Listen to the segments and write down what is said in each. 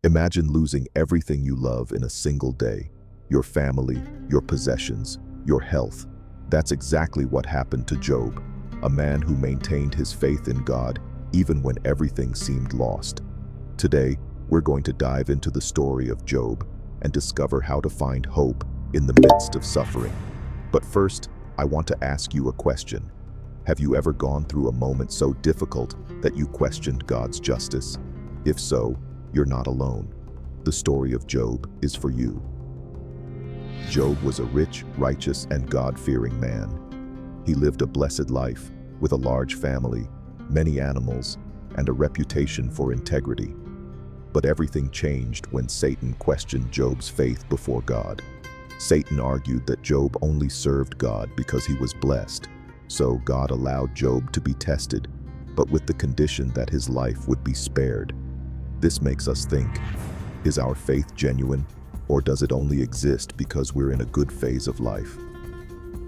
Imagine losing everything you love in a single day: your family, your possessions, your health. That's exactly what happened to Job, a man who maintained his faith in God even when everything seemed lost. Today, we're going to dive into the story of Job and discover how to find hope in the midst of suffering. But first, I want to ask you a question. Have you ever gone through a moment so difficult that you questioned God's justice? If so, you're not alone. The story of Job is for you. Job was a rich, righteous, and God-fearing man. He lived a blessed life with a large family, many animals, and a reputation for integrity. But everything changed when Satan questioned Job's faith before God. Satan argued that Job only served God because he was blessed, so God allowed Job to be tested, but with the condition that his life would be spared. This makes us think, is our faith genuine, or does it only exist because we're in a good phase of life?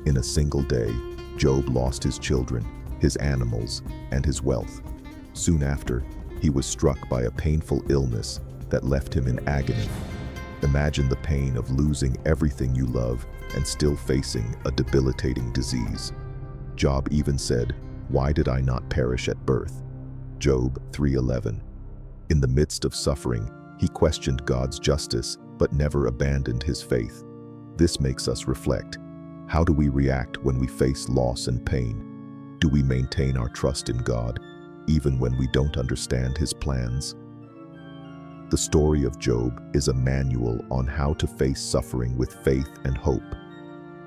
In a single day, Job lost his children, his animals, and his wealth. Soon after, he was struck by a painful illness that left him in agony. Imagine the pain of losing everything you love and still facing a debilitating disease. Job even said, "Why did I not perish at birth?" Job 3:11. In the midst of suffering, he questioned God's justice but never abandoned his faith. This makes us reflect. How do we react when we face loss and pain? Do we maintain our trust in God, even when we don't understand his plans? The story of Job is a manual on how to face suffering with faith and hope.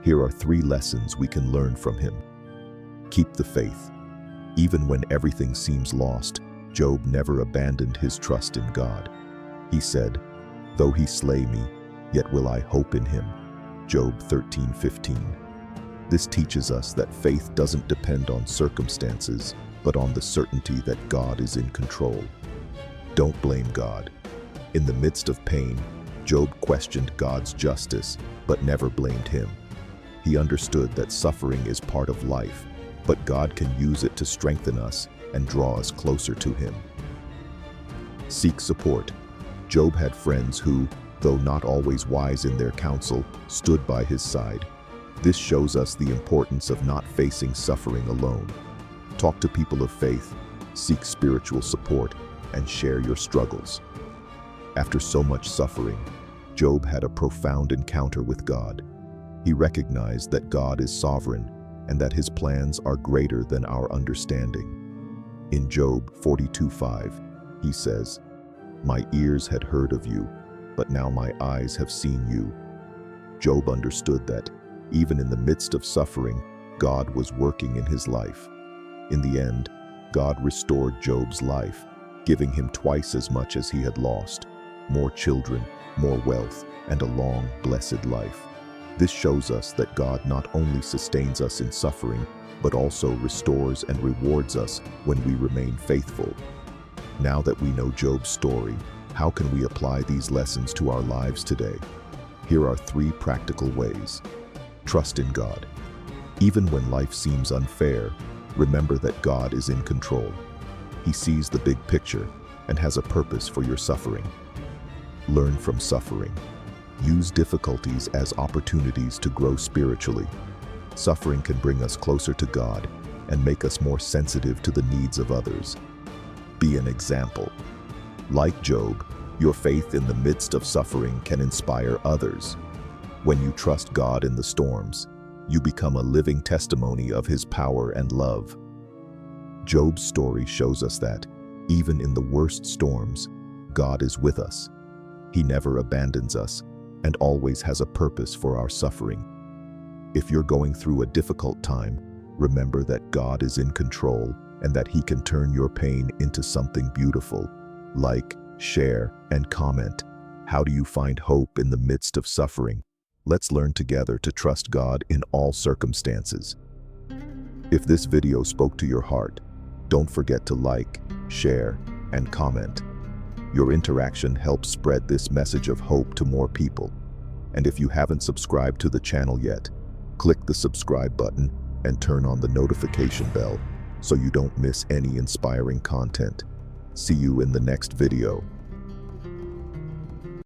Here are 3 lessons we can learn from him. Keep the faith. Even when everything seems lost, Job never abandoned his trust in God. He said, "Though he slay me, yet will I hope in him." Job 13:15. This teaches us that faith doesn't depend on circumstances, but on the certainty that God is in control. Don't blame God. In the midst of pain, Job questioned God's justice, but never blamed him. He understood that suffering is part of life, but God can use it to strengthen us and draw us closer to him. Seek support. Job had friends who, though not always wise in their counsel, stood by his side. This shows us the importance of not facing suffering alone. Talk to people of faith, seek spiritual support, and share your struggles. After so much suffering, Job had a profound encounter with God. He recognized that God is sovereign and that his plans are greater than our understanding. In Job 42:5, he says, "My ears had heard of you, but now my eyes have seen you." Job understood that, even in the midst of suffering, God was working in his life. In the end, God restored Job's life, giving him twice as much as he had lost: more children, more wealth, and a long, blessed life. This shows us that God not only sustains us in suffering, but also restores and rewards us when we remain faithful. Now that we know Job's story, how can we apply these lessons to our lives today? Here are 3 practical ways. Trust in God. Even when life seems unfair, remember that God is in control. He sees the big picture and has a purpose for your suffering. Learn from suffering. Use difficulties as opportunities to grow spiritually. Suffering can bring us closer to God and make us more sensitive to the needs of others. Be an example. Like Job, your faith in the midst of suffering can inspire others. When you trust God in the storms, you become a living testimony of his power and love. Job's story shows us that, even in the worst storms, God is with us. He never abandons us and always has a purpose for our suffering. If you're going through a difficult time, remember that God is in control and that he can turn your pain into something beautiful. Like, share, and comment. How do you find hope in the midst of suffering? Let's learn together to trust God in all circumstances. If this video spoke to your heart, don't forget to like, share, and comment. Your interaction helps spread this message of hope to more people. And if you haven't subscribed to the channel yet, click the subscribe button and turn on the notification bell so you don't miss any inspiring content. See you in the next video.